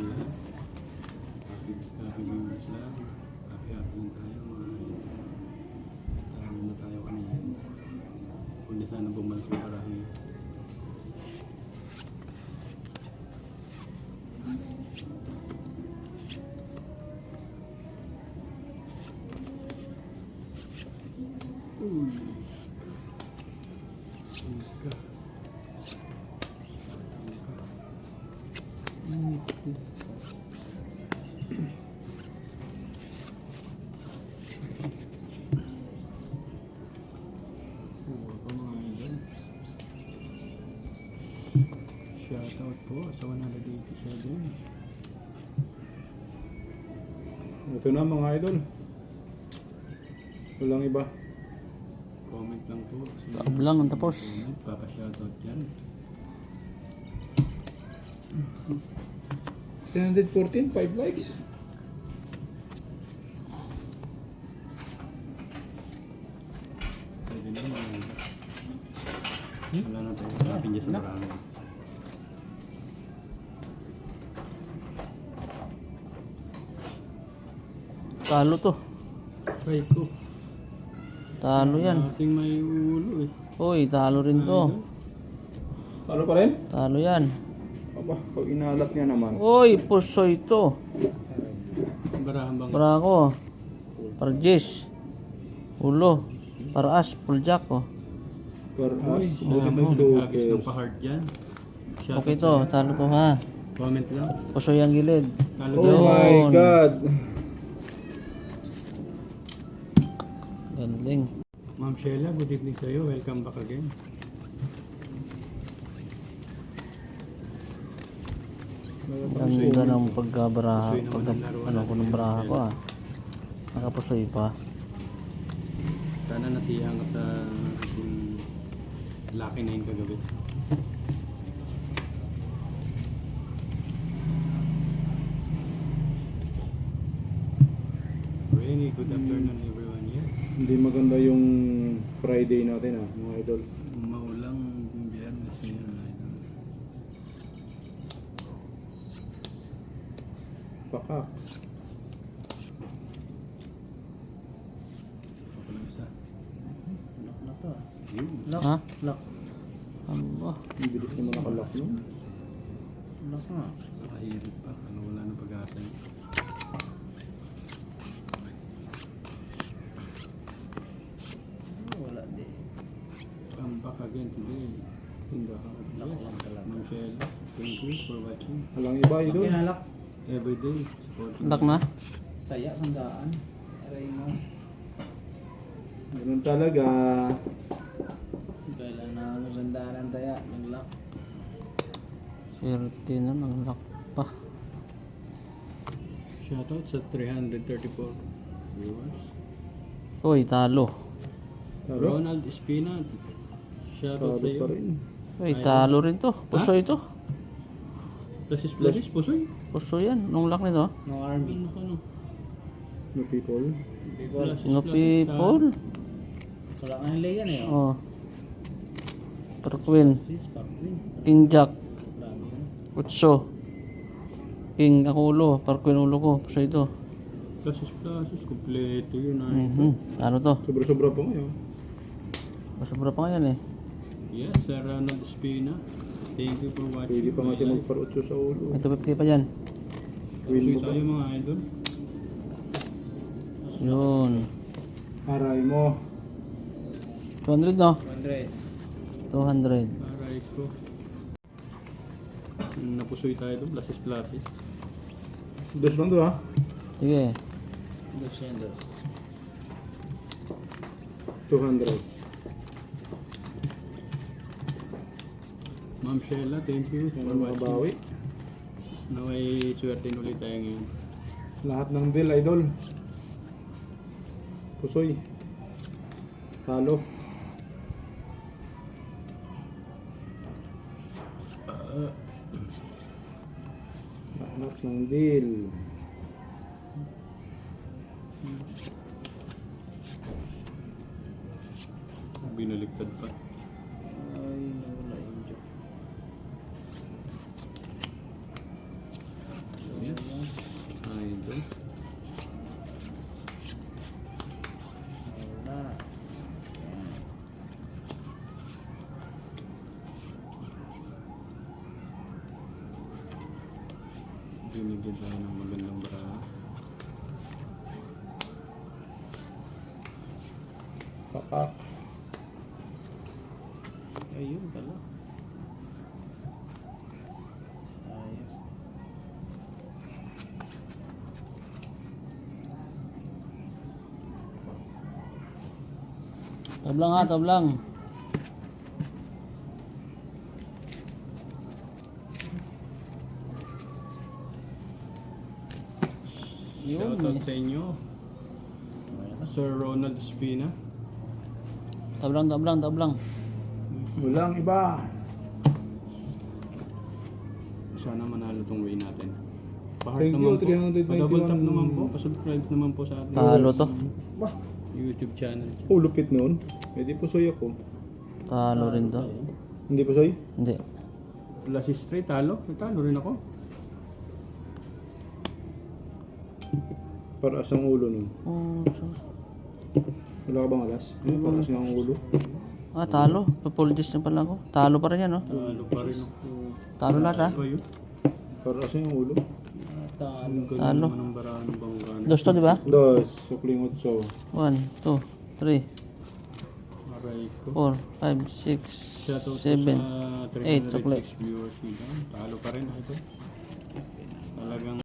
kayong lahat. Happy viewers lang. Happy lang tayo mga idol. Tama na tayo kanina. Kundi sana bumalik yung parahe. Uy. Iska. Shoutout po sa 187. Ito na mga idol. Walang iba. Comment lang po. Taob lang ang tapos. Comment, papa-shoutout yan. 314, 5 likes. Pwede na mga idol. Wala na tayo. Hanapin dyan sa marami. Talo to. Try ko. Talo yan. Kasing may ulo eh. Uy, talo rin to. Talo pa rin? Talo yan. Aba, pag inalat niya naman. Uy, pusoy to. Barahan bang Brako. Parjis. Ulo. Paras. Puljak ko. Per Uy, us, baka may nag-agis ng pa-heart dyan. Shoutout Okay to. Talo to ha. Comment lang. Pusoy ang gilid. Talo Oh daw. my Yun. God. Galing. Ma'am Sheila, good evening sa iyo. Welcome back again. Ganda ng pagkabaraha. Ano ko ng baraha ko ah. Nakapusoy pa. Sana nasiyahan ka sa ating Lucky 9 kagabi. Rainy, good afternoon everyone. Yes. Hindi maganda yung Friday natin ah, mga idol. Maulang biyernes ngayon. idol. Pakak. Ako lang isa. Lock na to. Yun. Ha? Lock. Aba. Ang bilis naman nakalock no? Lock na. Nakahirap pa. Ano, wala nang pag-asa. Wala din. I'm back again today. Tindahan. Yes. Ma'am Sheila, thank you for watching. Walang iba idol. Kinalak. Every day. Supporting Lock na? Taya, sandaan. Aray mo. Ganun talaga. Kailan na sandaan ang taya. Nag-lock. Swerte na. Nag-lock pa. Shoutout sa 334 viewers. Uy, talo. Talo? Ronald Espina. Shoutout Talo sa iyo. pa rin. Uy, talo rin to. Pusoy to. Plasis, pusoy. Pusoy yan. Nung lock nito. No army. Ano ka no? No people. People. No people. Wala ka nila yan eh. Oh. Parkwin. Sis, Parkwin. King Jack. Grabe yan. Utso. King ako ulo. Parkwin ulo ko. Pusoy to. Plasis, kompleto yun. Ano to? Sobra-sobra pa ngayon. Masabra pa nga yan eh. Yes, Sir Ronald Espina. Thank you for watching. Pwede pa nga siya magparutso sa ulo. Ito 50 pa dyan. Win Win mo tayo ba? mga idol. Yun. Aray mo. 200 no? 100. 200. Aray ko. Napusoy tayo doon. Plasis. Dos lang to ha. Sige. 200. 200. Ma'am Sheila, thank you for Ano watching. makabawi. Naway swerte ulit tayo ngayon. Lahat ng deal idol. Pusoy. Talo. Lahat ng deal. Binaliktad pa. Ay, nawala yung joke. Binigyan tayo ng magandang baraha. Papak. Ayun pala. Ayos. Tablang ha, tablang. Yun Shoutout eh. sa inyo. Sir Ronald Espina. Tablang, tablang, tablang. Walang iba. Sana manalo tong way natin. Pa-heart Thank naman you, po. 391. Pa-double tap naman po. Pa-subscribe naman po sa ating Talo to. YouTube channel. Oh, lupit noon. Pwede pusoy ako. Talo rin to. Hindi pusoy? Hindi. Wala si Stray, talo. Talo rin ako. Para asang ulo nun. Oh, Wala ka bang alas? Para asang ulo. ah, talo. Apologies na pala ako. Talo pa rin yan, no? Talo pa rin ako. Talo lahat, ha? Ano ba yun? Para asang ulo. Talo. Ang galing Talo. naman ng barahan ng bangkan. Dos to, di ba? Dos. Sukling utso. 1, 2, 3, Aray ko. 4, 5, 6, Shoutout 7. sa 8 chocolate. 306 viewers. Talo pa rin ito. Talagang